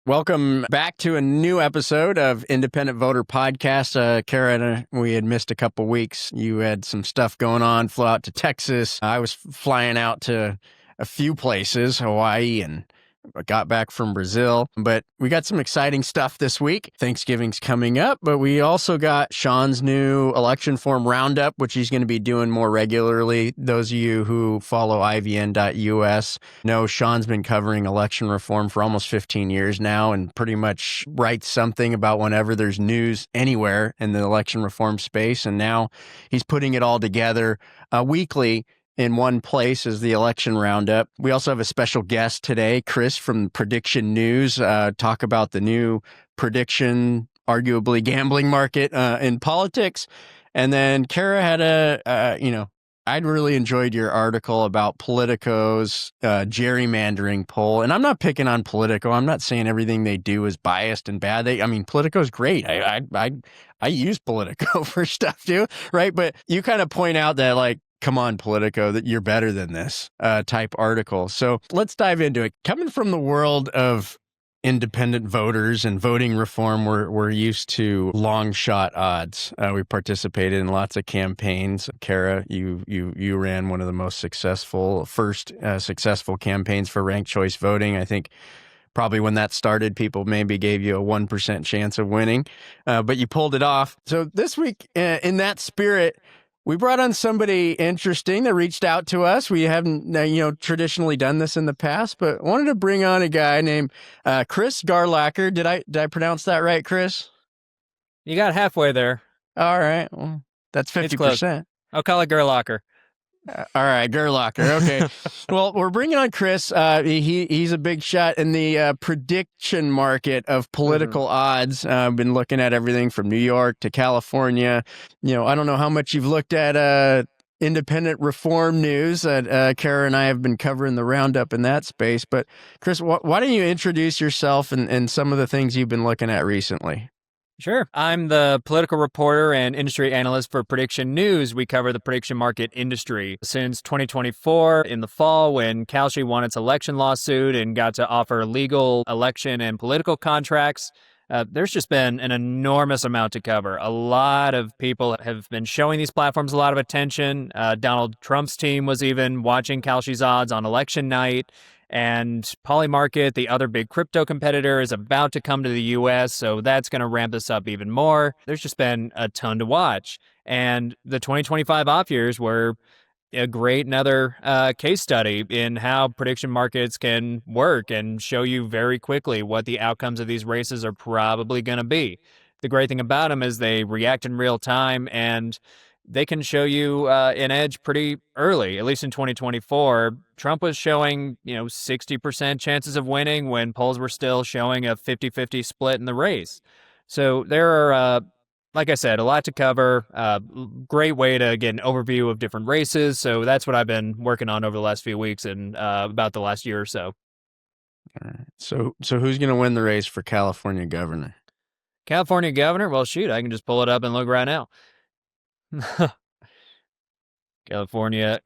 Welcome back to a new episode of Independent Voter Podcast. Cara, we had missed a couple weeks. You had some stuff going on, flew out to Texas. I was flying out to a few places, Hawaii, and got back from Brazil. But we got some exciting stuff this week. Thanksgiving's coming up, but we also got Shawn's new election form roundup, which he's going to be doing more regularly. Those of you who follow IVN.us know Shawn's been covering election reform for almost 15 years now and pretty much writes something about whenever there's news anywhere in the election reform space. And now he's putting it all together weekly in one place as the election roundup. We also have a special guest today, Chris from Prediction News, talk about the new prediction, arguably gambling market in politics. And then Cara had I'd really enjoyed your article about Politico's gerrymandering poll. And I'm not picking on Politico. I'm not saying everything they do is biased and bad. Politico's great. I use Politico for stuff too, right? But you kind of point out that, like, come on, Politico, that you're better than this type article. So let's dive into it. Coming from the world of independent voters and voting reform, we're used to long shot odds. We participated in lots of campaigns. Cara, you ran one of the most successful campaigns for ranked choice voting. I think probably when that started, people maybe gave you a 1% chance of winning, but you pulled it off. So this week, in that spirit, we brought on somebody interesting that reached out to us. We haven't, traditionally done this in the past, but wanted to bring on a guy named Chris Gerlacher. Did I pronounce that right, Chris? You got halfway there. All right. Well, that's 50%. I'll call it Gerlacher. All right, Gerlacher. Okay. Well, we're bringing on Chris. He's a big shot in the prediction market of political odds. I've been looking at everything from New York to California. I don't know how much you've looked at independent reform news. Cara and I have been covering the roundup in that space. But Chris, why don't you introduce yourself and some of the things you've been looking at recently? Sure. I'm the political reporter and industry analyst for Prediction News. We cover the prediction market industry since 2024 in the fall, when Kalshi won its election lawsuit and got to offer legal election and political contracts. There's just been an enormous amount to cover. A lot of people have been showing these platforms a lot of attention. Donald Trump's team was even watching Kalshi's odds on election night. And Polymarket, the other big crypto competitor, is about to come to the U.S., so that's going to ramp this up even more. There's just been a ton to watch. And the 2025 off years were a great another case study in how prediction markets can work and show you very quickly what the outcomes of these races are probably going to be. The great thing about them is they react in real time, and they can show you an edge pretty early. At least in 2024, Trump was showing 60% chances of winning when polls were still showing a 50-50 split in the race. So there are, like I said, a lot to cover. Great way to get an overview of different races. So that's what I've been working on over the last few weeks and about the last year or so. All right. So who's going to win the race for California governor? California governor? Well, shoot, I can just pull it up and look right now. California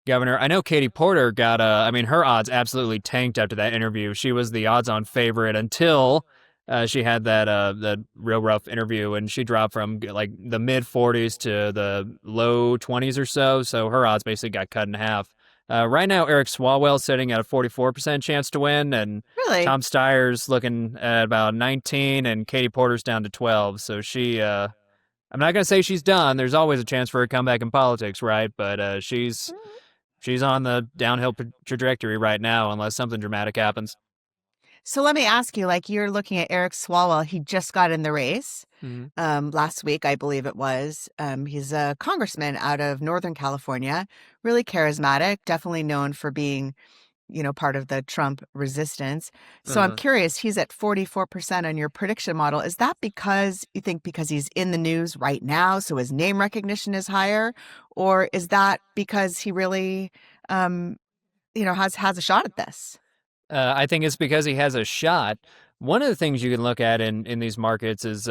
governor. I know Katie Porter got her odds absolutely tanked after that interview. She was the odds-on favorite until she had that real rough interview, and she dropped from like the mid-40s to the low 20s or so. So her odds basically got cut in half. Right now, Eric Swalwell's sitting at a 44% chance to win, and Really? Tom Steyer's looking at about 19, and Katie Porter's down to 12. So she, I'm not going to say she's done. There's always a chance for a comeback in politics, right? But she's on the downhill trajectory right now, unless something dramatic happens. So let me ask you, like, you're looking at Eric Swalwell. He just got in the race last week, I believe it was. He's a congressman out of Northern California, really charismatic, definitely known for being, part of the Trump resistance. So I'm curious, he's at 44% on your prediction model. Is that because he's in the news right now, so his name recognition is higher? Or is that because he really, has a shot at this? I think it's because he has a shot. One of the things you can look at in these markets is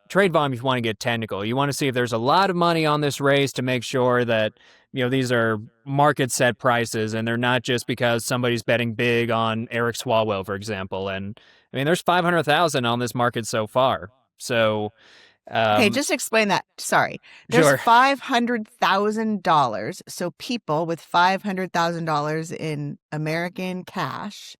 trade volume. If you want to get technical, you want to see if there's a lot of money on this race to make sure that these are market set prices and they're not just because somebody's betting big on Eric Swalwell, for example. And I mean, there's 500,000 on this market so far. So, Okay, just explain that. Sorry. There's sure. $500,000. So people with $500,000 in American cash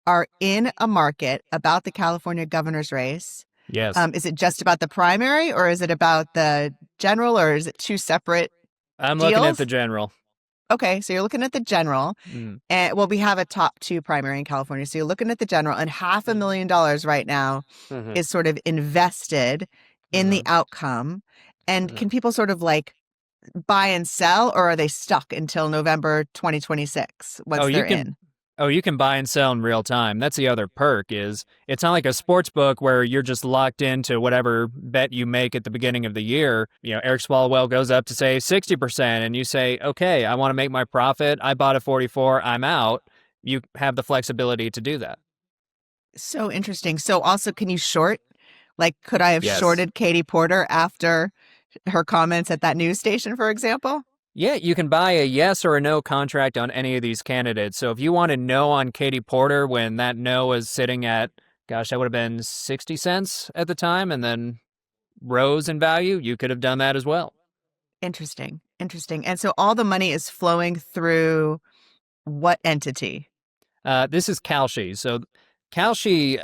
are in a market about the California governor's race. Yes. Is it just about the primary, or is it about the general, or is it two separate I'm deals? looking at the general. Okay, so you're looking at the general. And well, we have a top 2 primary in California. So you're looking at the general, and $500,000 right now is sort of invested in the outcome. And can people sort of like buy and sell, or are they stuck until November 2026 once they're in? Oh, you can buy and sell in real time. That's the other perk is it's not like a sports book where you're just locked into whatever bet you make at the beginning of the year. You know, Eric Swalwell goes up to say 60% and you say, okay, I want to make my profit. I bought a 44, I'm out. You have the flexibility to do that. So interesting. So also, can you short? Like, could I have Yes. shorted Katie Porter after her comments at that news station, for example? Yeah, you can buy a yes or a no contract on any of these candidates. So if you wanted no on Katie Porter when that no was sitting at, gosh, that would have been 60 cents at the time and then rose in value, you could have done that as well. Interesting. And so all the money is flowing through what entity? This is Kalshi. So Kalshi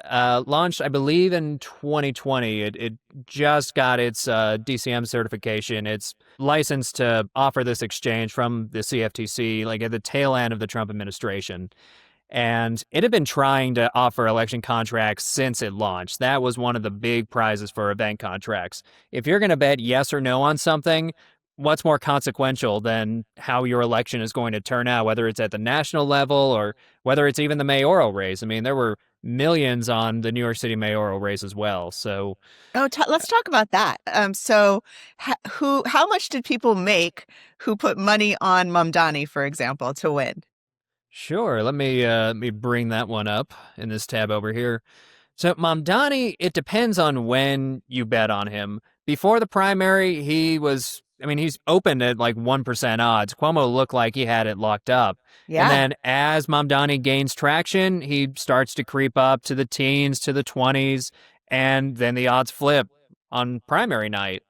launched, I believe, in 2020. It just got its DCM certification. It's licensed to offer this exchange from the CFTC, like at the tail end of the Trump administration. And it had been trying to offer election contracts since it launched. That was one of the big prizes for event contracts. If you're going to bet yes or no on something, what's more consequential than how your election is going to turn out, whether it's at the national level or whether it's even the mayoral race? I mean, there were millions on the New York City mayoral race as well. So, let's talk about that. So, how much did people make who put money on Mamdani, for example, to win? sure, let me bring that one up in this tab over here. So Mamdani, it depends on when you bet on him. Before the primary, he's opened at like 1% odds. Cuomo looked like he had it locked up. Yeah. And then as Mamdani gains traction, he starts to creep up to the teens, to the 20s, and then the odds flip on primary night.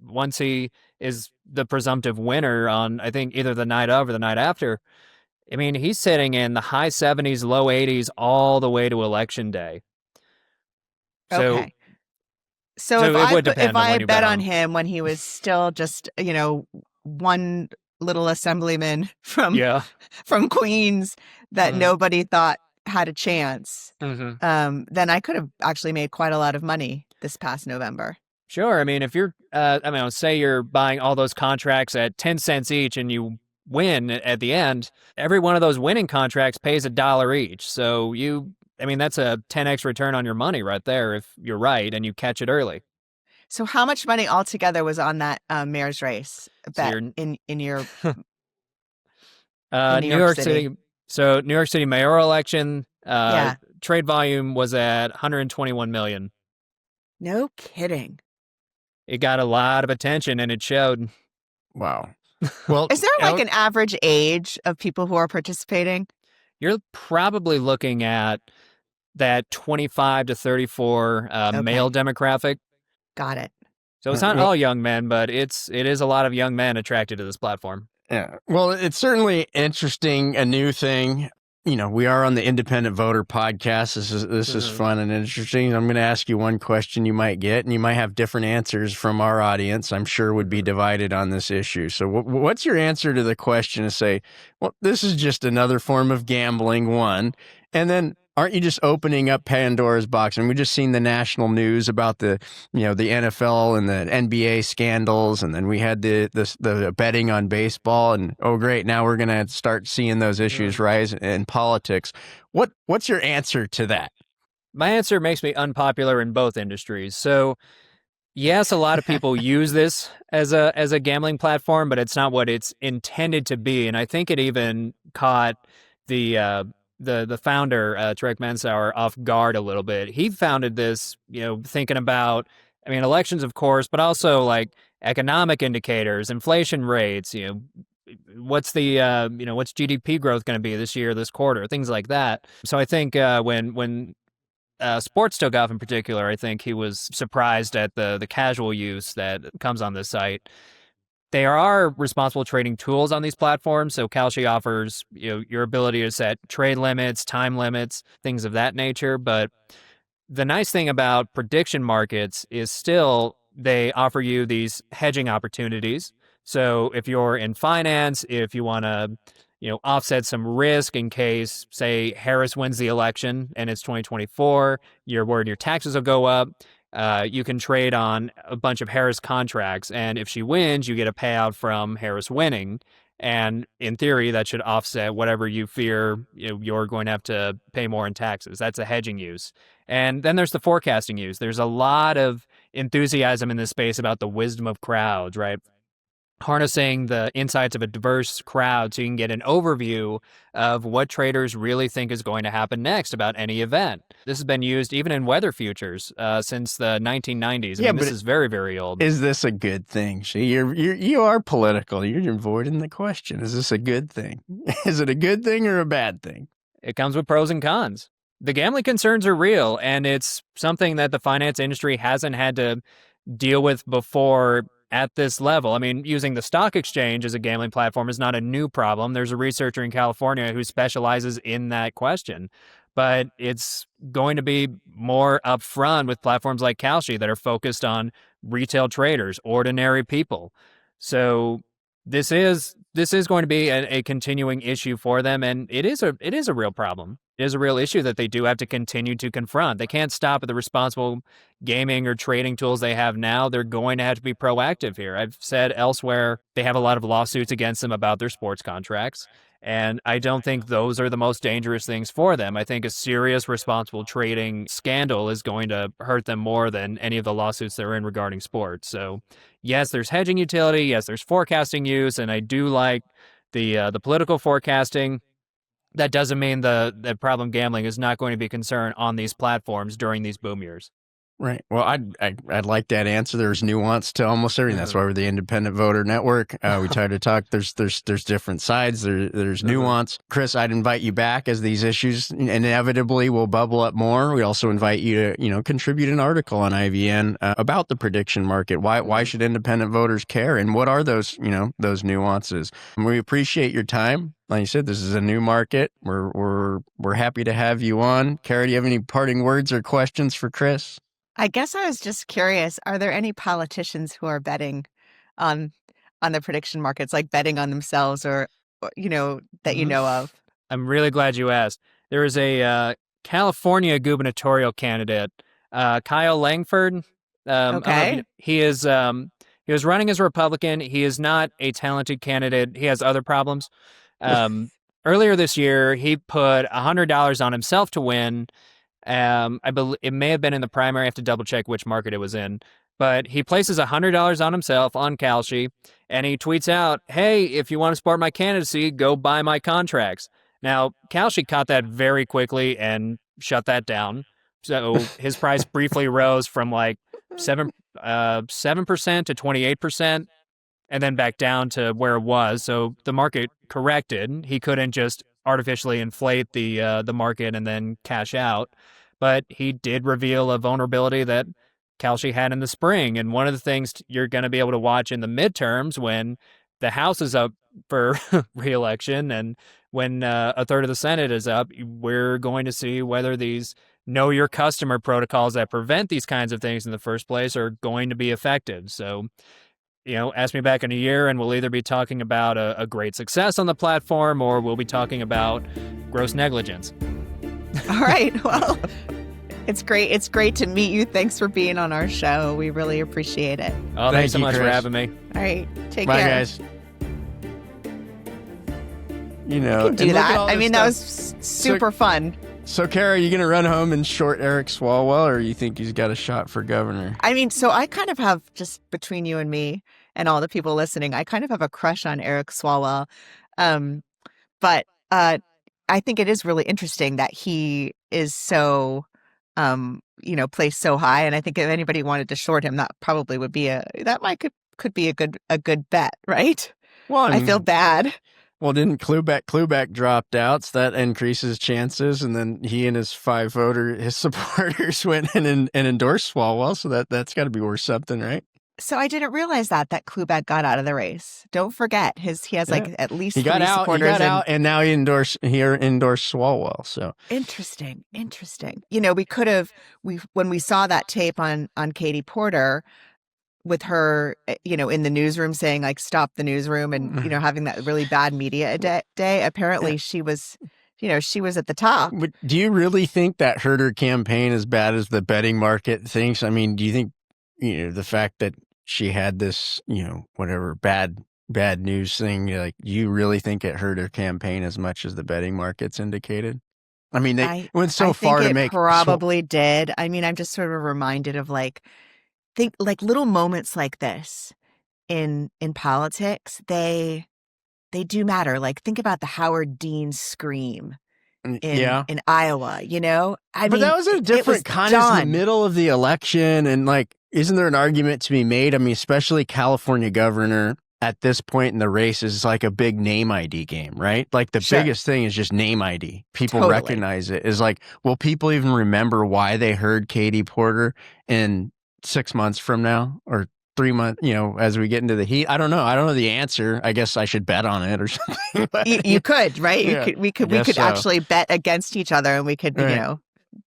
Once he is the presumptive winner on, I think, either the night of or the night after, I mean, he's sitting in the high 70s, low 80s all the way to election day. Okay. So if I bet on him when he was still just, one little assemblyman from Queens that nobody thought had a chance, then I could have actually made quite a lot of money this past November. Sure. I mean, if you're, say you're buying all those contracts at 10 cents each and you win at the end, every one of those winning contracts pays $1 each. So that's a 10x return on your money right there if you're right and you catch it early. So how much money altogether was on that mayor's race bet in your New York City? So New York City mayoral election, trade volume was at 121 million. No kidding. It got a lot of attention and it showed. Wow. Well, is there like an average age of people who are participating? You're probably looking at that 25 to 34 male demographic. Got it. So it's not all young men, but it is a lot of young men attracted to this platform. Yeah. Well, it's certainly interesting, a new thing. We are on the Independent Voter podcast. This is fun and interesting. I'm going to ask you one question you might get, and you might have different answers from our audience. I'm sure would be divided on this issue. So what's your answer to the question to say, well, this is just another form of gambling, one, and then aren't you just opening up Pandora's box? And we've just seen the national news about the NFL and the NBA scandals, and then we had the betting on baseball, and oh great, now we're going to start seeing those issues rise in politics. What's your answer to that? My answer makes me unpopular in both industries. So yes, a lot of people use this as a gambling platform, but it's not what it's intended to be. And I think it even caught the founder, Tarek Mansour, off guard a little bit. He founded this, thinking about, elections, of course, but also like economic indicators, inflation rates, what's the what's GDP growth going to be this year, this quarter, things like that. So I think when sports took off in particular, I think he was surprised at the casual use that comes on this site. There are responsible trading tools on these platforms. So Kalshi offers your ability to set trade limits, time limits, things of that nature. But the nice thing about prediction markets is still they offer you these hedging opportunities. So if you're in finance, if you want to, offset some risk in case, say, Harris wins the election and it's 2024, you're worried your taxes will go up. You can trade on a bunch of Harris contracts, and if she wins, you get a payout from Harris winning. And in theory, that should offset whatever you fear you're going to have to pay more in taxes. That's a hedging use. And then there's the forecasting use. There's a lot of enthusiasm in this space about the wisdom of crowds, right? Harnessing the insights of a diverse crowd so you can get an overview of what traders really think is going to happen next about any event. This has been used even in weather futures since the 1990s. I mean, this is very, very old. Is this a good thing? You are political. You're avoiding the question. Is this a good thing? Is it a good thing or a bad thing? It comes with pros and cons. The gambling concerns are real, and it's something that the finance industry hasn't had to deal with before at this level. I mean, using the stock exchange as a gambling platform is not a new problem. There's a researcher in California who specializes in that question. But it's going to be more upfront with platforms like Kalshi that are focused on retail traders, ordinary people. So this is going to be a continuing issue for them, and it is a real problem. It is a real issue that they do have to continue to confront. They can't stop at the responsible gaming or trading tools they have now. They're going to have to be proactive here. I've said elsewhere they have a lot of lawsuits against them about their sports contracts, and I don't think those are the most dangerous things for them. I think a serious responsible trading scandal is going to hurt them more than any of the lawsuits they're in regarding sports. So yes, there's hedging utility. Yes, there's forecasting use, and I do like the political forecasting. That doesn't mean the problem gambling is not going to be a concern on these platforms during these boom years. Right. Well, I'd like that answer. There's nuance to almost everything. That's why we're the Independent Voter Network. We try to talk. There's different sides. There's nuance. Chris, I'd invite you back as these issues inevitably will bubble up more. We also invite you to contribute an article on IVN about the prediction market. Why should independent voters care, and what are those those nuances? And we appreciate your time. Like you said, this is a new market. We're happy to have you on. Cara, do you have any parting words or questions for Chris? I guess I was just curious, are there any politicians who are betting on the prediction markets, like betting on themselves or that you know of? I'm really glad you asked. There is a California gubernatorial candidate, Kyle Langford. Okay. He was running as a Republican. He is not a talented candidate. He has other problems. Earlier this year, he put $100 on himself to win. I believe it may have been in the primary. I have to double check which market it was in. But he places $100 on himself on Kalshi, and he tweets out, "Hey, if you want to support my candidacy, go buy my contracts." Now, Kalshi caught that very quickly and shut that down. So his price briefly rose from like 7% to 28%, and then back down to where it was. So the market corrected. He couldn't just artificially inflate the market and then cash out. But he did reveal a vulnerability that Kalshi had in the spring. And one of the things you're going to be able to watch in the midterms when the House is up for re-election and when a third of the Senate is up, we're going to see whether these know your customer protocols that prevent these kinds of things in the first place are going to be effective. So, ask me back in a year and we'll either be talking about a great success on the platform or we'll be talking about gross negligence. All right. Well, it's great. It's great to meet you. Thanks for being on our show. We really appreciate it. Oh, thanks so much for having me. All right. Take care. Bye, guys. You can do that. I mean, that was super fun. So, Cara, are you going to run home and short Eric Swalwell, or you think he's got a shot for governor? I mean, so I kind of have, just between you and me and all the people listening, I kind of have a crush on Eric Swalwell. But I think it is really interesting that he is so, placed so high. And I think if anybody wanted to short him, that probably would be could be a good bet, right? Well, I feel bad. Well, didn't Klubeck dropped out, so that increases chances, and then he and his his supporters went and endorsed Swalwell, so that's got to be worth something, right? So I didn't realize that Klubeck got out of the race. Don't forget he has like at least he got three out, supporters. He got out, and now he endorsed Swalwell. So interesting. We could have when we saw that tape on Katie Porter with her, in the newsroom saying like stop the newsroom and having that really bad media day. Apparently, she was at the top. But do you really think that hurt her campaign as bad as the betting market thinks? I mean, do you think the fact that she had this whatever bad news thing, like, you really think it hurt her campaign as much as the betting markets indicated? I mean, they went so far to make probably did. I mean, I'm just sort of reminded of think little moments like this in politics, they do matter. Like, think about the Howard Dean scream in Iowa, but that was a different kind of in the middle of the election. And like, isn't there an argument to be made? I mean, especially California governor at this point in the race is like a big name ID game, right? Like the biggest thing is just name ID. People recognize it. Is like, will people even remember why they heard Katie Porter in 6 months from now or 3 months, as we get into the heat? I don't know. I don't know the answer. I guess I should bet on it or something. You could, right? Yeah, we could actually bet against each other, and we could,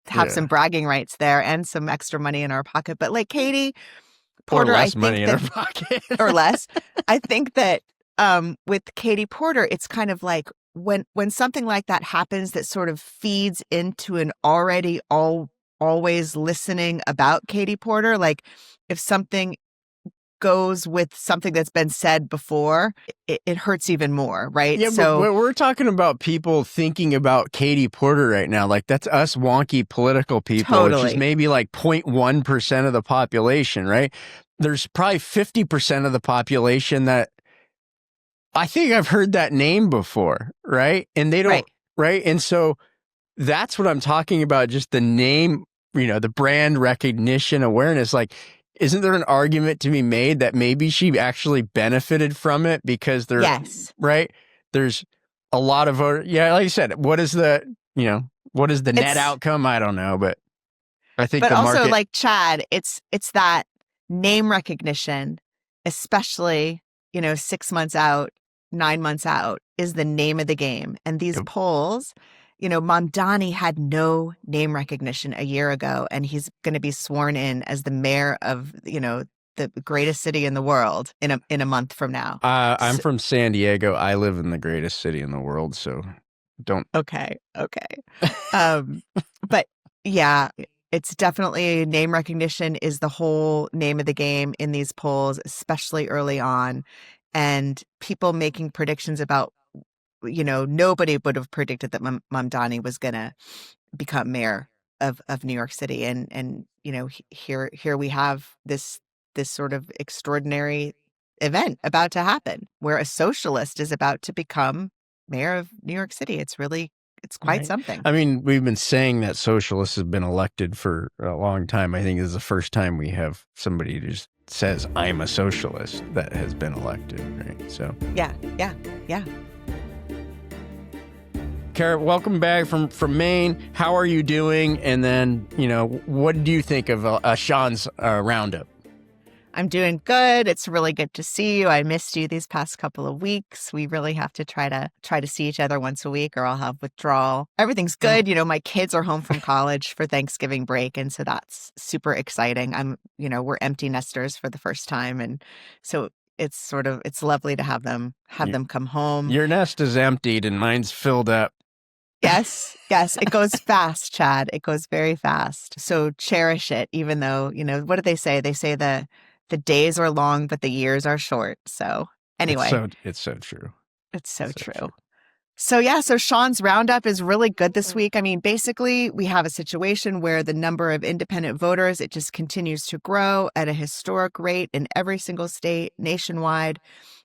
have some bragging rights there and some extra money in our pocket. But like Katie Porter, or less money in our pocket, or less. I think that with Katie Porter, it's kind of like when something like that happens that sort of feeds into an already always listening about Katie Porter. Like, if something goes with something that's been said before, it hurts even more, right? Yeah, but we're talking about people thinking about Katie Porter right now. Like, that's us wonky political people, which is maybe like 0.1% of the population, right? There's probably 50% of the population that I think I've heard that name before, right? And they don't, right? And so that's what I'm talking about, just the name, the brand recognition awareness. Like, isn't there an argument to be made that maybe she actually benefited from it because right? There's a lot of voter. Yeah, like you said, what is the net outcome? I don't know, but I think the market. But also, like Chad, it's that name recognition, especially 6 months out, 9 months out, is the name of the game. And these polls, Mamdani had no name recognition a year ago, and he's going to be sworn in as the mayor of, the greatest city in the world in a month from now. I'm from San Diego. I live in the greatest city in the world, so don't. Okay. But yeah, it's definitely name recognition is the whole name of the game in these polls, especially early on, and people making predictions about. Nobody would have predicted that Mamdani was going to become mayor of New York City. And here we have this sort of extraordinary event about to happen where a socialist is about to become mayor of New York City. It's quite something. I mean, we've been saying that socialists have been elected for a long time. I think this is the first time we have somebody who just says, I'm a socialist, that has been elected, right? So yeah. Cara, welcome back from Maine. How are you doing? And then, what do you think of Shawn's roundup? I'm doing good. It's really good to see you. I missed you these past couple of weeks. We really have to try to see each other once a week or I'll have withdrawal. Everything's good. My kids are home from college for Thanksgiving break. And so that's super exciting. We're empty nesters for the first time. And so it's lovely to have them come home. Your nest is emptied and mine's filled up. Yes. It goes fast, Chad. It goes very fast. So cherish it, even though, what do they say? They say the days are long, but the years are short. So anyway. It's so true. It's so true. So Shawn's roundup is really good this week. I mean, basically, we have a situation where the number of independent voters, it just continues to grow at a historic rate in every single state nationwide.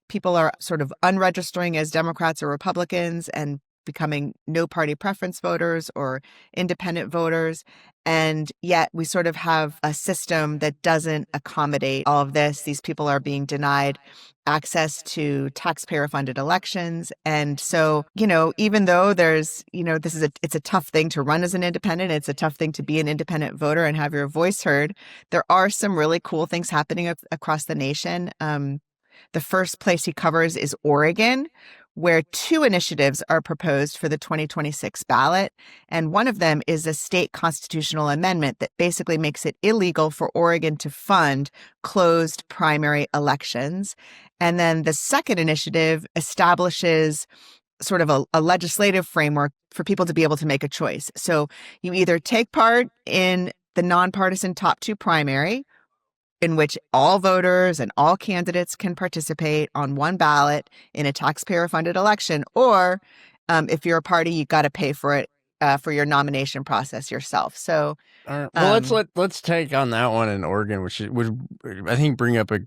People are sort of unregistering as Democrats or Republicans and becoming no party preference voters or independent voters. And yet we sort of have a system that doesn't accommodate all of this. These people are being denied access to taxpayer-funded elections. And so, even though there's, it's a tough thing to run as an independent, it's a tough thing to be an independent voter and have your voice heard, there are some really cool things happening across the nation. The first place he covers is Oregon, where 2 initiatives are proposed for the 2026 ballot. And one of them is a state constitutional amendment that basically makes it illegal for Oregon to fund closed primary elections. And then the second initiative establishes sort of a legislative framework for people to be able to make a choice. So you either take part in the nonpartisan top 2 primary, in which all voters and all candidates can participate on one ballot in a taxpayer-funded election, or if you're a party, you got to pay for it for your nomination process yourself. So, well, let's take on that one in Oregon, which would I think bring up a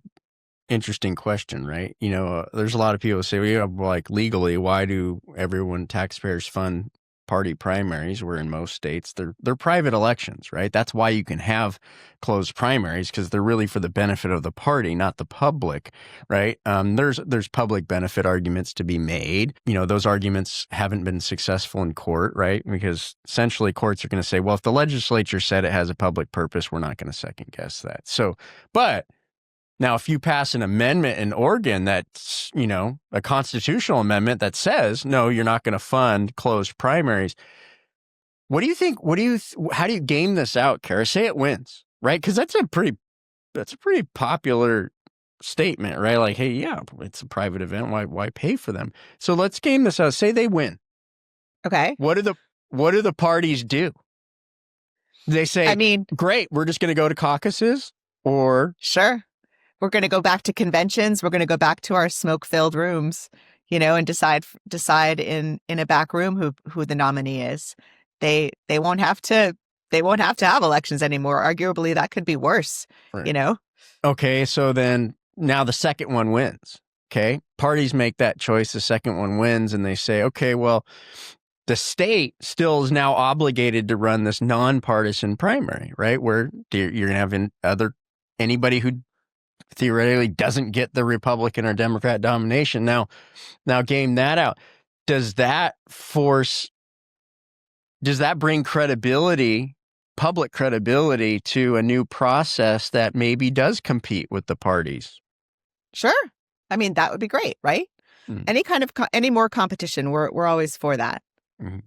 interesting question, right? There's a lot of people who say, well, like legally, why do taxpayers fund party primaries, where in most states they're private elections, right? That's why you can have closed primaries, because they're really for the benefit of the party, not the public, right? There's public benefit arguments to be made. Those arguments haven't been successful in court, right? Because essentially courts are going to say, well, if the legislature said it has a public purpose, we're not going to second guess that. So, but now, if you pass an amendment in Oregon that's, a constitutional amendment that says, no, you're not going to fund closed primaries, what do you think? How do you game this out, Cara? Say it wins, right? Because that's a pretty popular statement, right? Like, hey, yeah, it's a private event. Why pay for them? So let's game this out. Say they win. Okay. What do the parties do? They say, great, we're just going to go to caucuses, or sure. We're going to go back to conventions. We're going to go back to our smoke-filled rooms, and decide in a back room who the nominee is. They won't have to have elections anymore. Arguably, that could be worse. Right. Okay, so then now the second one wins. Okay, parties make that choice. The second one wins, and they say, okay, well, the state still is now obligated to run this nonpartisan primary, right? Where you're going to have anybody who theoretically doesn't get the Republican or Democrat domination. Now game that out. Does that bring public credibility to a new process that maybe does compete with the parties? Sure. That would be great, right? Mm-hmm. Any more competition, we're always for that. Mm-hmm.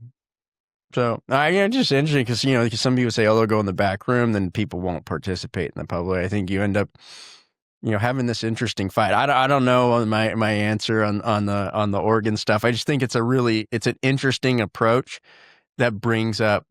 So it's just interesting because, some people say, oh, they'll go in the back room, then people won't participate in the public. I think you end up having this interesting fight. I don't know my answer on the Oregon stuff. I just think it's an interesting approach that brings up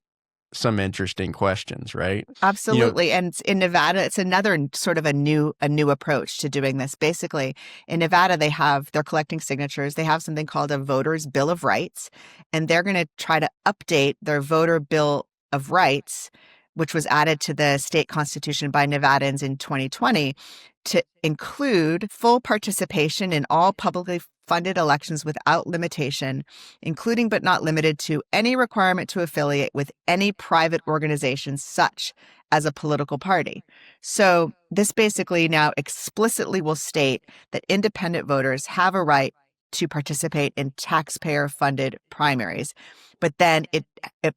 some interesting questions, right? Absolutely. And in Nevada, it's another sort of a new approach to doing this. Basically, in Nevada, they're collecting signatures. They have something called a voter's Bill of Rights, and they're going to try to update their voter Bill of Rights, which was added to the state constitution by Nevadans in 2020, to include full participation in all publicly funded elections without limitation, including but not limited to any requirement to affiliate with any private organization such as a political party. So this basically now explicitly will state that independent voters have a right to participate in taxpayer-funded primaries. But then it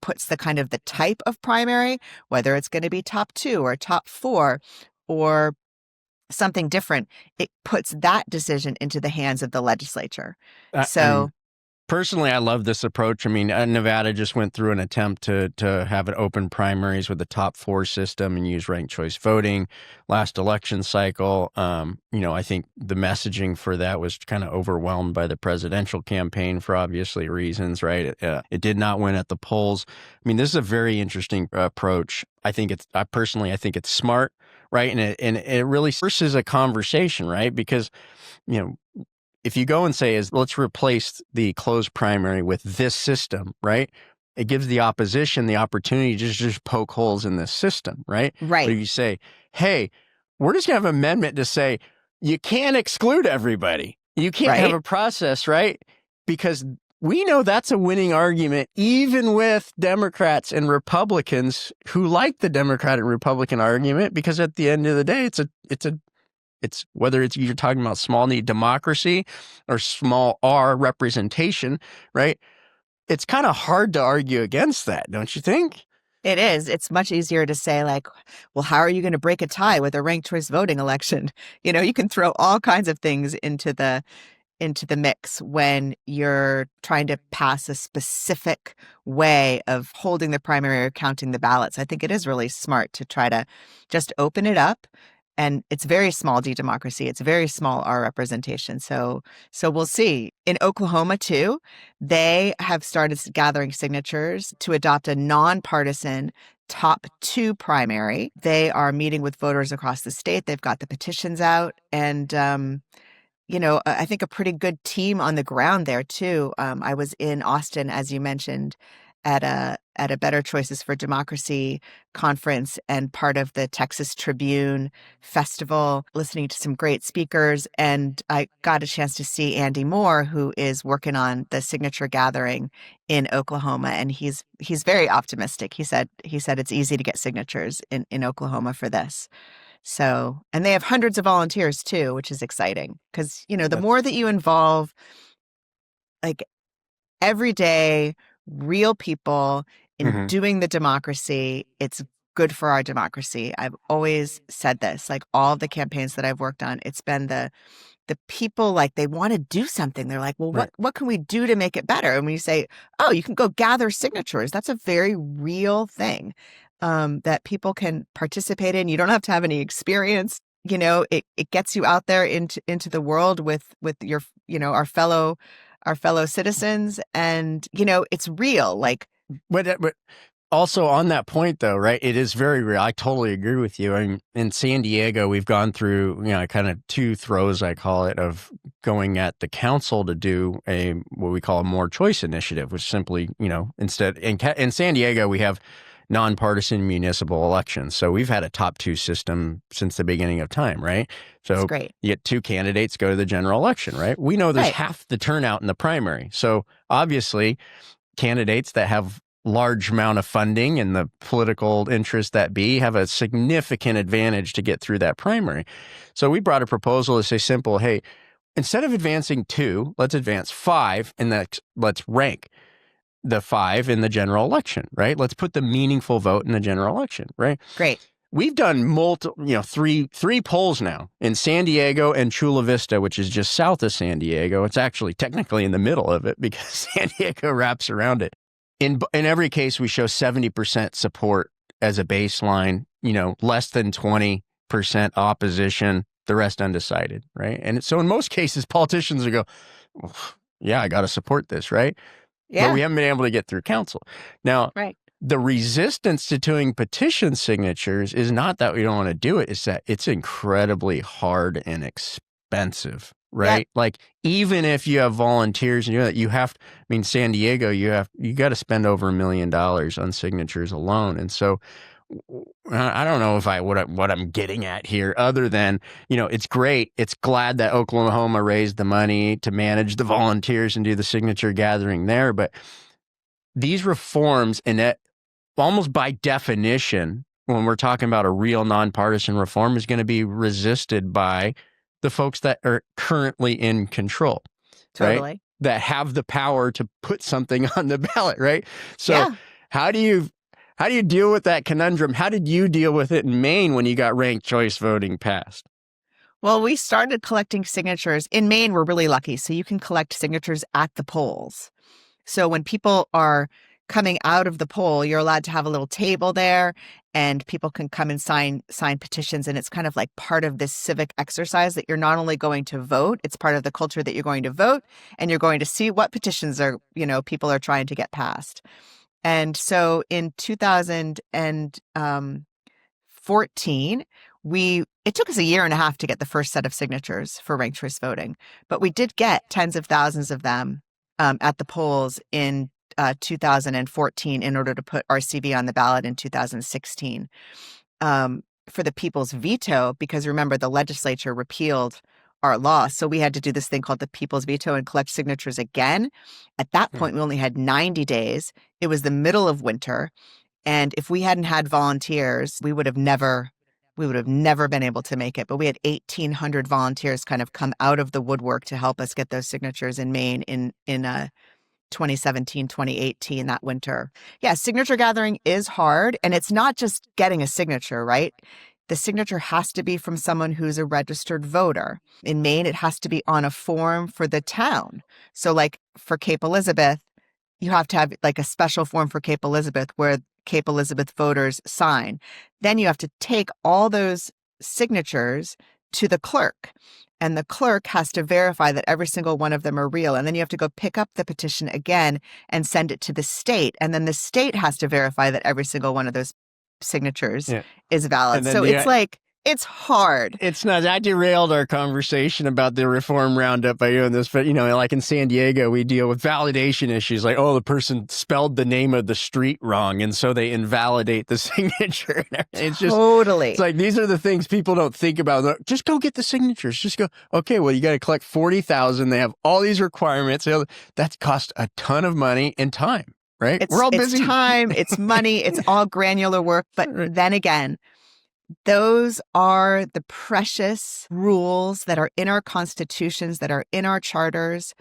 puts the kind of the type of primary, whether it's going to be top 2 or top 4 or something different, it puts that decision into the hands of the legislature. Personally, I love this approach. Nevada just went through an attempt to have an open primaries with the top 4 system and use ranked choice voting last election cycle. I think the messaging for that was kind of overwhelmed by the presidential campaign for obviously reasons, right? It did not win at the polls. This is a very interesting approach. I think it's smart, right? And it really forces a conversation, right? Because, if you go and say, let's replace the closed primary with this system, right? It gives the opposition the opportunity to just poke holes in this system, right? Right. Where you say, hey, we're just going to have an amendment to say, you can't exclude everybody. You can't have a process, right? Because we know that's a winning argument, even with Democrats and Republicans who like the Democrat and Republican argument, because at the end of the day, it's whether it's you're talking about small d democracy or small r representation, right? It's kind of hard to argue against that, don't you think? It is. It's much easier to say, like, well, how are you going to break a tie with a ranked choice voting election? You can throw all kinds of things into the mix when you're trying to pass a specific way of holding the primary or counting the ballots. I think it is really smart to try to just open it up. And it's very small D democracy. It's very small R representation. So we'll see. In Oklahoma, too, they have started gathering signatures to adopt a nonpartisan top 2 primary. They are meeting with voters across the state. They've got the petitions out. And, I think a pretty good team on the ground there, too. I was in Austin, as you mentioned, at a Better Choices for Democracy conference and part of the Texas Tribune Festival, listening to some great speakers. And I got a chance to see Andy Moore, who is working on the signature gathering in Oklahoma. And he's very optimistic. He said it's easy to get signatures in Oklahoma for this. So, and they have hundreds of volunteers too, which is exciting because, the more that you involve like everyday real people in doing the democracy, it's good for our democracy. I've always said this, like all the campaigns that I've worked on, it's been the people, like they want to do something. They're like, well, what can we do to make it better? And when you say, oh, you can go gather signatures, that's a very real thing that people can participate in. You don't have to have any experience. It gets you out there into the world with your, our fellow citizens, and it's real. Like, but also on that point, though, right? It is very real. I totally agree with you. I mean, in San Diego, we've gone through kind of 2 throws, I call it, of going at the council to do what we call a more choice initiative, which simply instead in San Diego we have nonpartisan municipal elections. So we've had a top 2 system since the beginning of time, right? So that's great. You get 2 candidates go to the general election, right? We know there's half the turnout in the primary. So obviously candidates that have large amount of funding and the political interest that be have a significant advantage to get through that primary. So we brought a proposal to say simple, hey, instead of advancing 2, let's advance 5 and let's rank the 5 in the general election, right? Let's put the meaningful vote in the general election, right? Great. We've done three polls now in San Diego and Chula Vista, which is just south of San Diego. It's actually technically in the middle of it because San Diego wraps around it. In every case, we show 70% support as a baseline, less than 20% opposition, the rest undecided, right? And so in most cases, politicians will go, well, yeah, I got to support this, right? Yeah. But we haven't been able to get through council. Now, the resistance to doing petition signatures is not that we don't want to do it. It's that it's incredibly hard and expensive, right? Yep. Like, even if you have volunteers and you have, San Diego, you got to spend over $1 million on signatures alone. And so I don't know if what I'm getting at here, other than, it's great. It's glad that Oklahoma raised the money to manage the volunteers and do the signature gathering there. But these reforms, and that almost by definition, when we're talking about a real nonpartisan reform, is going to be resisted by the folks that are currently in control. Totally. Right? That have the power to put something on the ballot, right? So how do you deal with that conundrum? How did you deal with it in Maine when you got ranked choice voting passed? Well, we started collecting signatures. In Maine, we're really lucky. So you can collect signatures at the polls. So when people are coming out of the poll, you're allowed to have a little table there and people can come and sign petitions. And it's kind of like part of this civic exercise that you're not only going to vote, it's part of the culture that you're going to vote, and you're going to see what petitions are, people are trying to get passed. And so in 2014, it took us 1.5 years to get the first set of signatures for ranked choice voting, but we did get tens of thousands of them at the polls in 2014 in order to put RCV on the ballot in 2016 for the people's veto, because remember, the legislature repealed our law. So we had to do this thing called the people's veto and collect signatures again. At that point, we only had 90 days. It was the middle of winter. And if we hadn't had volunteers, we would have never been able to make it. But we had 1,800 volunteers kind of come out of the woodwork to help us get those signatures in Maine in 2017, 2018, that winter. Yeah, signature gathering is hard. And it's not just getting a signature, right? The signature has to be from someone who's a registered voter. In Maine, it has to be on a form for the town. So like for Cape Elizabeth, you have to have like a special form for Cape Elizabeth where Cape Elizabeth voters sign. Then you have to take all those signatures to the clerk. And the clerk has to verify that every single one of them are real. And then you have to go pick up the petition again and send it to the state. And then the state has to verify that every single one of those signatures is valid. So it's like, it's hard. It's not. I derailed our conversation about the reform roundup by doing this, but like in San Diego, we deal with validation issues. Like, the person spelled the name of the street wrong, and so they invalidate the signature. It's just totally. It's like these are the things people don't think about. Just go get the signatures. Just go. Okay, well, you got to collect 40,000. They have all these requirements. That costs a ton of money and time. Right? We're all busy. It's time. It's money. It's all granular work. But then again, those are the precious rules that are in our constitutions, that are in our charters,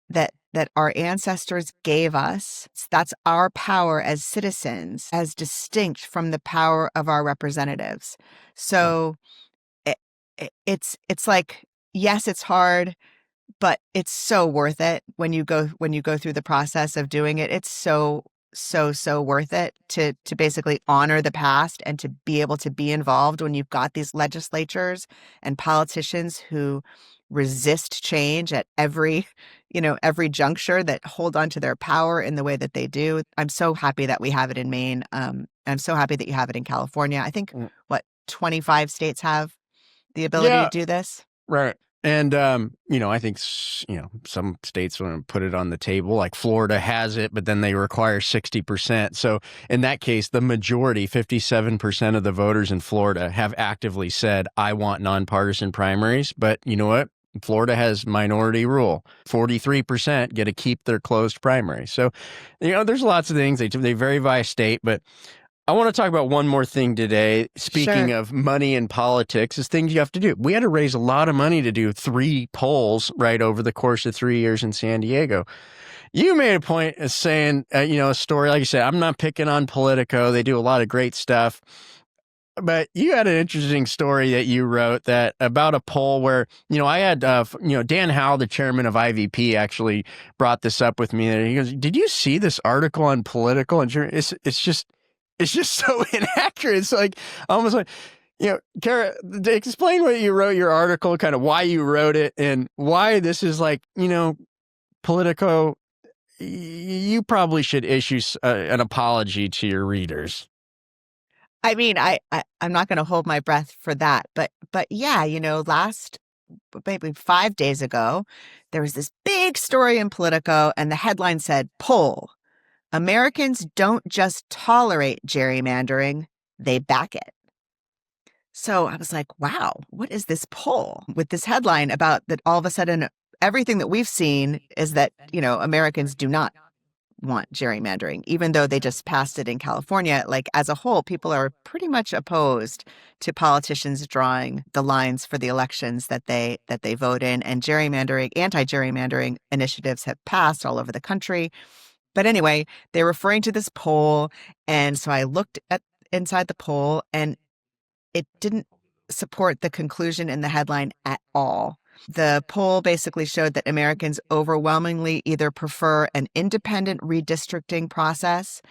that our ancestors gave us. That's our power as citizens, as distinct from the power of our representatives. So it's like, yes, it's hard, but it's so worth it when you go through the process of doing it. It's so worth it to basically honor the past and to be able to be involved when you've got these legislatures and politicians who resist change at every juncture, that hold on to their power in the way that they do. I'm so happy that we have it in Maine. I'm so happy that you have it in California. I think 25 states have the ability to do this. Right. And, I think, some states want to put it on the table, like Florida has it, but then they require 60%. So in that case, the majority, 57% of the voters in Florida have actively said, I want nonpartisan primaries. But you know what? Florida has minority rule. 43% get to keep their closed primaries. So, there's lots of things. They vary by state, but I want to talk about one more thing today. Speaking of money and politics, is things you have to do. We had to raise a lot of money to do 3 polls right over the course of 3 years in San Diego. You made a point of saying, a story, like you said, I'm not picking on Politico. They do a lot of great stuff. But you had an interesting story that you wrote that about a poll where, I had, Dan Howell, the chairman of IVP, actually brought this up with me. And he goes, did you see this article on Politico? And it's just so inaccurate. It's like almost like, Cara, explain what you wrote, your article, kind of why you wrote it and why this is like, Politico, you probably should issue an apology to your readers. I mean, I'm not going to hold my breath for that. But yeah, maybe 5 days ago, there was this big story in Politico and the headline said, poll. Americans don't just tolerate gerrymandering, they back it. So I was like, wow, what is this poll with this headline about that all of a sudden everything that we've seen is that, Americans do not want gerrymandering, even though they just passed it in California. Like as a whole, people are pretty much opposed to politicians drawing the lines for the elections that they vote in, and anti-gerrymandering initiatives have passed all over the country. But anyway, they're referring to this poll. And so I looked inside the poll and it didn't support the conclusion in the headline at all. The poll basically showed that Americans overwhelmingly either prefer an independent redistricting process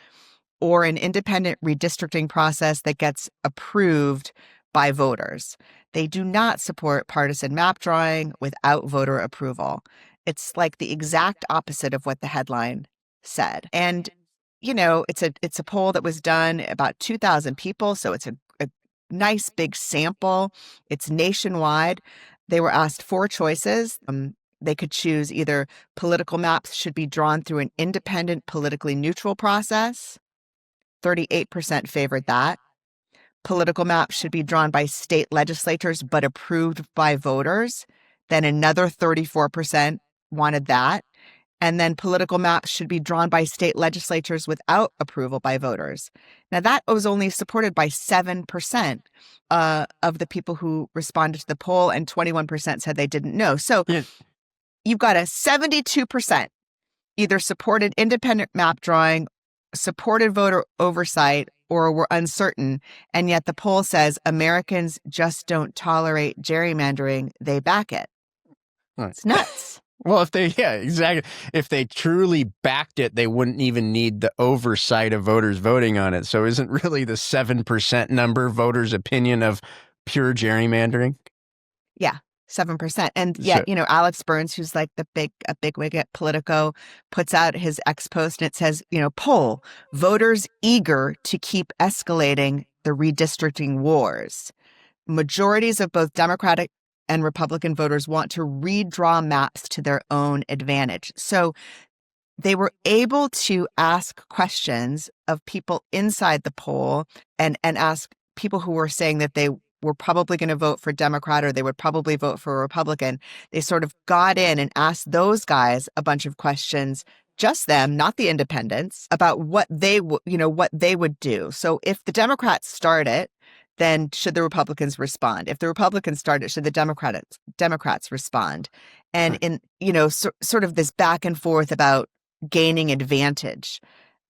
or an independent redistricting process that gets approved by voters. They do not support partisan map drawing without voter approval. It's like the exact opposite of what the headline said. And, it's a poll that was done about 2,000 people. So it's a nice big sample. It's nationwide. They were asked 4 choices. They could choose either political maps should be drawn through an independent, politically neutral process. 38% favored that. Political maps should be drawn by state legislators but approved by voters. Then another 34% wanted that. And then political maps should be drawn by state legislatures without approval by voters. Now, that was only supported by 7% of the people who responded to the poll, and 21% said they didn't know. So you've got a 72% either supported independent map drawing, supported voter oversight, or were uncertain. And yet the poll says Americans just don't tolerate gerrymandering. They back it. Right. It's nuts. Well, exactly. If they truly backed it, they wouldn't even need the oversight of voters voting on it. So isn't really the 7% number voters' opinion of pure gerrymandering? Yeah, 7%. And yet, Alex Burns, who's like a bigwig at Politico, puts out his X post and it says, poll, voters eager to keep escalating the redistricting wars. Majorities of both Democratic and Republican voters want to redraw maps to their own advantage. So they were able to ask questions of people inside the poll and ask people who were saying that they were probably going to vote for Democrat or they would probably vote for a Republican. They sort of got in and asked those guys a bunch of questions, just them, not the independents, about what they would do. So if the Democrats start it, then should the Republicans respond? If the Republicans start it, should the Democrats respond? And in sort of this back and forth about gaining advantage.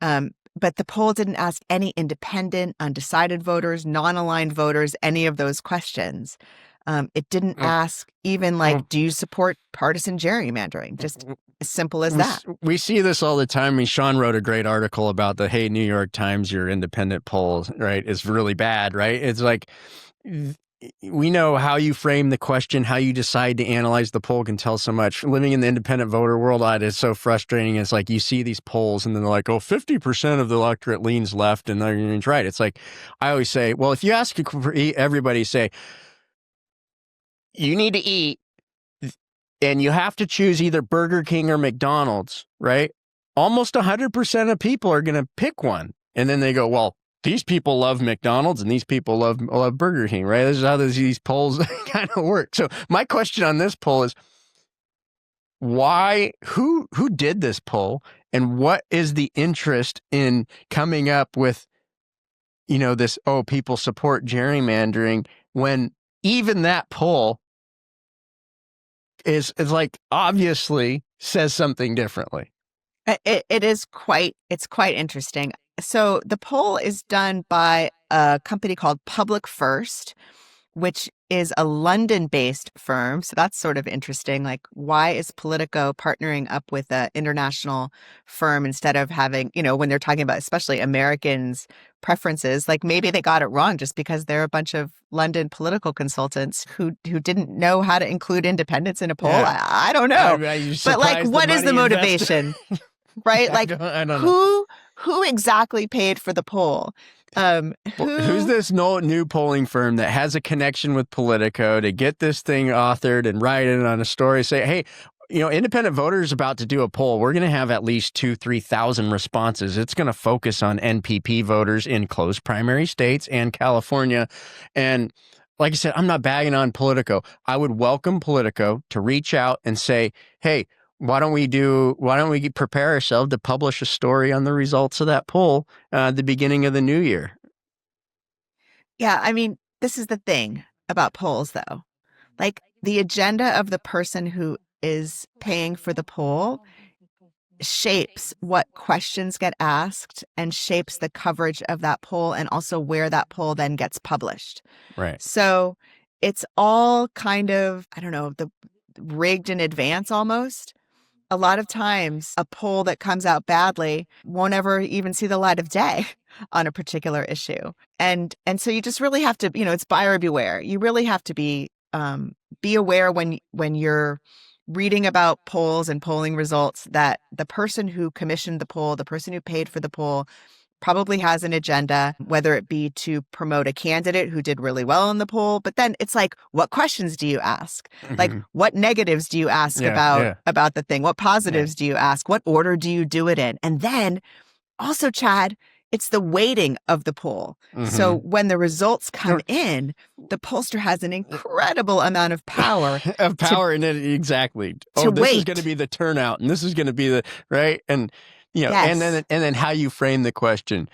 But the poll didn't ask any independent, undecided voters, non-aligned voters, any of those questions. It didn't ask even do you support partisan gerrymandering? Just as simple as that. We see this all the time. I mean, Shawn wrote a great article about hey, New York Times, your independent poll, right, is really bad, right? It's like we know how you frame the question, how you decide to analyze the poll can tell so much. Living in the independent voter world, it's so frustrating. It's like you see these polls and then they're like, 50% of the electorate leans left and they're right. It's like, I always say, well, if you ask everybody, say, you need to eat and you have to choose either Burger King or McDonald's, right? Almost 100% of people are going to pick one. And then they go, well, these people love McDonald's and these people love Burger King, right? This is how these polls kind of work. So my question on this poll is who did this poll and what is the interest in coming up with, this, people support gerrymandering when even that poll is like obviously says something differently. It's quite interesting. So the poll is done by a company called Public First, which is a London-based firm. So that's sort of interesting. Like, why is Politico partnering up with an international firm instead of having, when they're talking about especially Americans' preferences, like maybe they got it wrong just because they're a bunch of London political consultants who didn't know how to include independents in a poll. Yeah. I don't know. But like, what is the motivation? Right? Like, I don't know. Who exactly paid for the poll? Who's this new polling firm that has a connection with Politico to get this thing authored and write it on a story? Say, hey, independent voters about to do a poll. We're going to have at least 2,000-3,000 responses. It's going to focus on NPP voters in closed primary states and California. And like I said, I'm not bagging on Politico. I would welcome Politico to reach out and say, hey, why don't we prepare ourselves to publish a story on the results of that poll at the beginning of the new year? Yeah, I mean, this is the thing about polls, though. Like, the agenda of the person who is paying for the poll shapes what questions get asked and shapes the coverage of that poll and also where that poll then gets published. Right. So it's all kind of, rigged in advance almost. A lot of times a poll that comes out badly won't ever even see the light of day on a particular issue. And so you just really have to, it's buyer beware. You really have to be aware when you're reading about polls and polling results that the person who commissioned the poll, the person who paid for the poll, probably has an agenda, whether it be to promote a candidate who did really well in the poll. But then it's like, what questions do you ask? Mm-hmm. Like, what negatives do you ask about the thing? What positives do you ask? What order do you do it in? And then also, Chad, it's the weighting of the poll. Mm-hmm. So when the results come in, the pollster has an incredible amount of power. And then exactly. To This is wait. going to be the turnout, and this is going to be the right, and Yes. and then how you frame the question.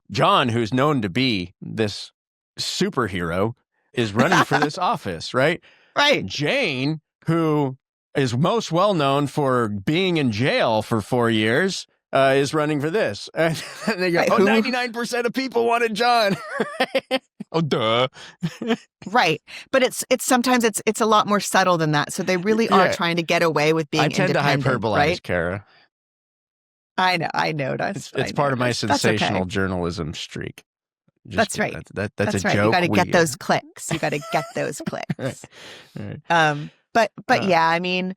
John, who's known to be this superhero, is running for this office, right? Right. Jane, who is most well known for being in jail for 4 years, is running for this. And they go, 99% of people wanted John. Oh, duh. Right. But it's sometimes it's a lot more subtle than that. So they really are trying to get away with being independent. I tend to hyperbolize, right? Cara. I know. I noticed. It's part of my sensational journalism streak. That's right. That's a right. joke. You got to get those clicks. You got to get those clicks. Right. But yeah, I mean,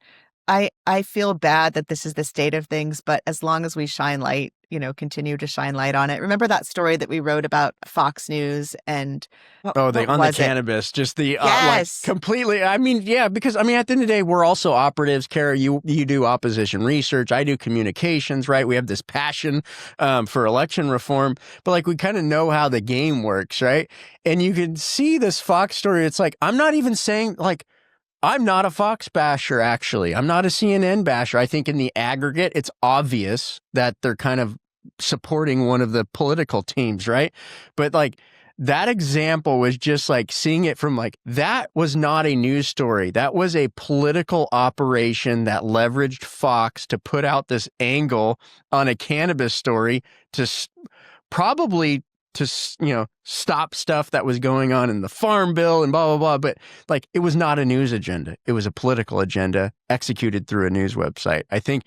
I feel bad that this is the state of things, but as long as we shine light, continue to shine light on it. Remember that story that we wrote about Fox News and the cannabis, just the yes. Completely. I mean, yeah, because at the end of the day, we're also operatives. Cara, you do opposition research. I do communications, right? We have this passion for election reform, but we kind of know how the game works, right? And you can see this Fox story. It's I'm not even saying I'm not a Fox basher, actually. I'm not a CNN basher. I think in the aggregate, it's obvious that they're kind of supporting one of the political teams, right? But that example was just seeing it from that was not a news story. That was a political operation that leveraged Fox to put out this angle on a cannabis story to probably to stop stuff that was going on in the farm bill and blah blah blah, but it was not a news agenda. It was a political agenda executed through a news website. I think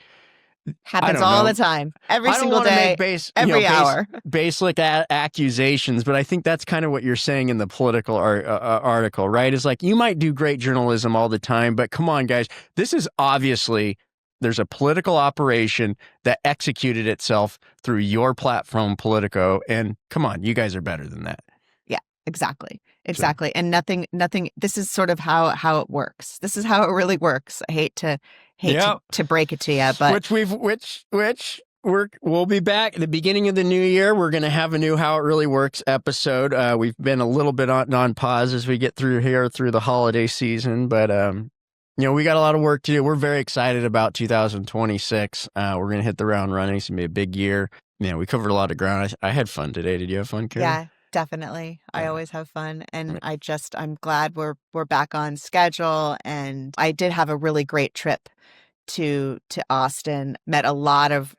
happens all the time, every single day, every hour. Basic accusations, but I think that's kind of what you're saying in the Political article, right? Is you might do great journalism all the time, but come on, guys, this is obviously. There's a political operation that executed itself through your platform, Politico. And come on, you guys are better than that. Yeah, exactly. So. And nothing, this is sort of how it works. This is how it really works. I hate to break it to you, but we'll be back at the beginning of the new year. We're going to have a new How It Really Works episode. We've been a little bit on pause as we get through the holiday season, but, we got a lot of work to do. We're very excited about 2026. We're going to hit the ground running. It's going to be a big year. We covered a lot of ground. I had fun today. Did you have fun, Cara? Yeah, definitely. Yeah. I always have fun. And I'm glad we're back on schedule. And I did have a really great trip to Austin. Met a lot of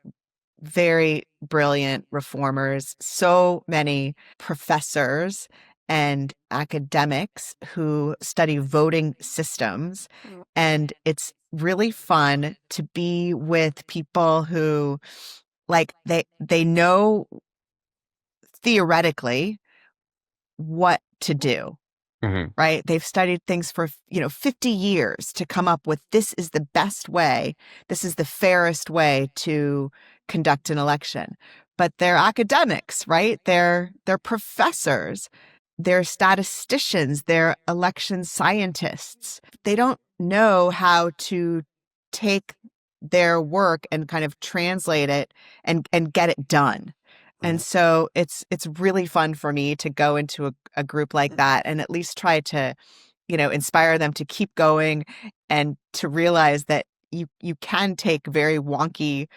very brilliant reformers, so many professors and academics who study voting systems. And it's really fun to be with people who they know theoretically what to do. Mm-hmm. Right? They've studied things for 50 years to come up with this is the best way, this is the fairest way to conduct an election. But they're academics, right? They're professors. They're statisticians, they're election scientists. They don't know how to take their work and kind of translate it and get it done. And so it's really fun for me to go into a group like that and at least try to, inspire them to keep going and to realize that you can take very wonky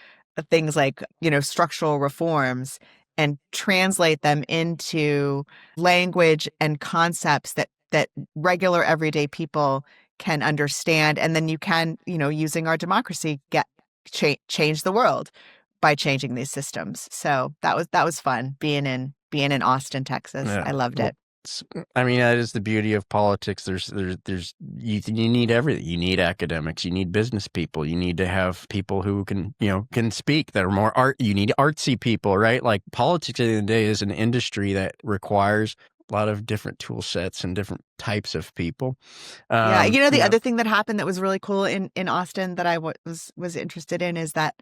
things like, structural reforms and translate them into language and concepts that regular everyday people can understand. And then you can, using our democracy, change the world by changing these systems. So that was fun being in Austin, Texas. Yeah. I loved it. That is the beauty of politics. There's you need everything. You need academics. You need business people. You need to have people who can speak that are more art. You need artsy people, right? Politics at the end of the day is an industry that requires a lot of different tool sets and different types of people. The other thing that happened that was really cool in Austin that I was interested in is that,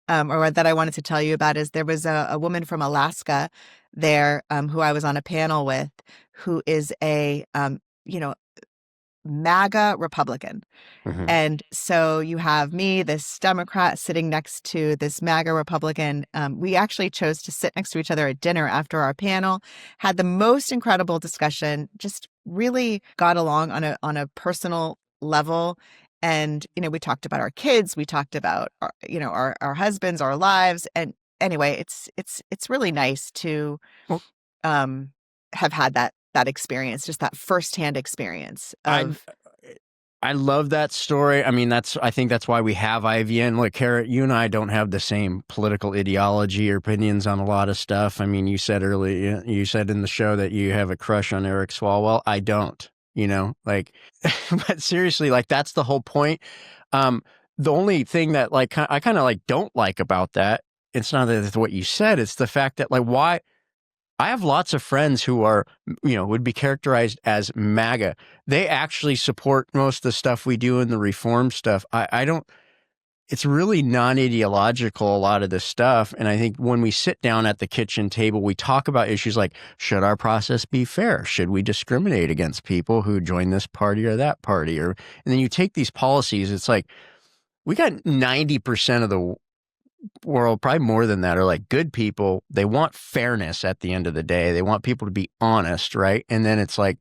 or that I wanted to tell you about, is there was a woman from Alaska there who I was on a panel with, who is a MAGA Republican. Mhm. And so you have me, this Democrat, sitting next to this MAGA Republican. We actually chose to sit next to each other at dinner after our panel, had the most incredible discussion, just really got along on a personal level. And, we talked about our kids, we talked about our husbands, our lives. And anyway, it's really nice to have had that experience, just that firsthand experience of. I love that story. I mean, I think that's why we have IVN. Look, Cara, you and I don't have the same political ideology or opinions on a lot of stuff. I mean, you said earlier, you said in the show that you have a crush on Eric Swalwell. I don't, but seriously, that's the whole point. The only thing that I kind of don't like about that, it's not that it's what you said, it's the fact that why. I have lots of friends who are, would be characterized as MAGA. They actually support most of the stuff we do in the reform stuff. I don't, it's really non-ideological, a lot of this stuff. And I think when we sit down at the kitchen table, we talk about issues like, should our process be fair? Should we discriminate against people who join this party or that party? And then you take these policies, it's like, we got 90% of the world, probably more than that, are good people. They want fairness at the end of the day. They want people to be honest, right? And then it's the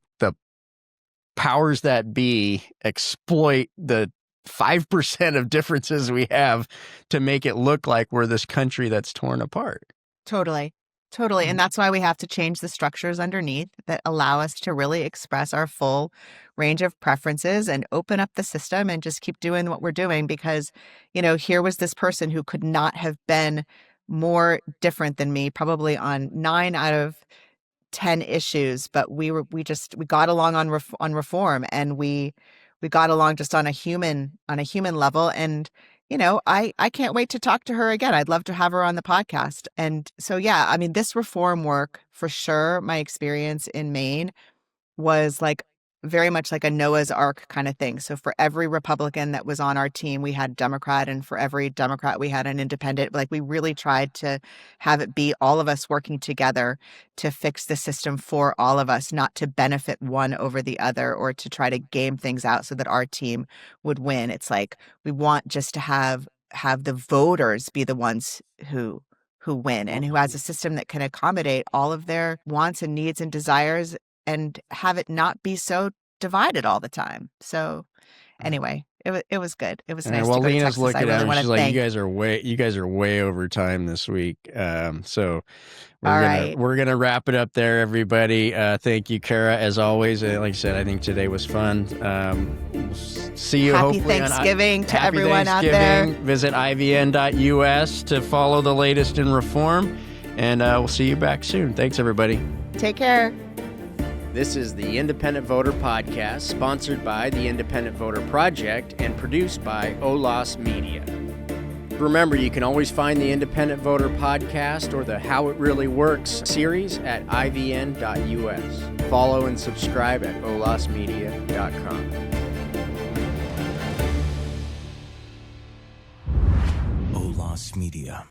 powers that be exploit the 5% of differences we have to make it look like we're this country that's torn apart. Totally. And that's why we have to change the structures underneath that allow us to really express our full range of preferences and open up the system and just keep doing what we're doing. Because, here was this person who could not have been more different than me, probably on 9 out of 10 issues. But we got along on reform, and we got along just on a human level. And I can't wait to talk to her again. I'd love to have her on the podcast. And so, yeah, I mean, this reform work, for sure, my experience in Maine was very much like a Noah's Ark kind of thing. So for every Republican that was on our team, we had a Democrat, and for every Democrat, we had an independent. We really tried to have it be all of us working together to fix the system for all of us, not to benefit one over the other or to try to game things out so that our team would win. It's we want just to have the voters be the ones who win, and who has a system that can accommodate all of their wants and needs and desires, and have it not be so divided all the time. So anyway, it was good. It was nice to go to Lena's Texas. looking at her. She's like, thank you guys are way over time this week. So we're gonna wrap it up there, everybody. Thank you, Cara, as always. Like I said, I think today was fun. We'll see you Happy hopefully Thanksgiving to Happy everyone Thanksgiving. out there. Visit ivn.us to follow the latest in reform, and we'll see you back soon. Thanks, everybody. Take care. This is the Independent Voter Podcast, sponsored by the Independent Voter Project and produced by OLAS Media. Remember, you can always find the Independent Voter Podcast or the How It Really Works series at ivn.us. Follow and subscribe at olasmedia.com. OLAS Media.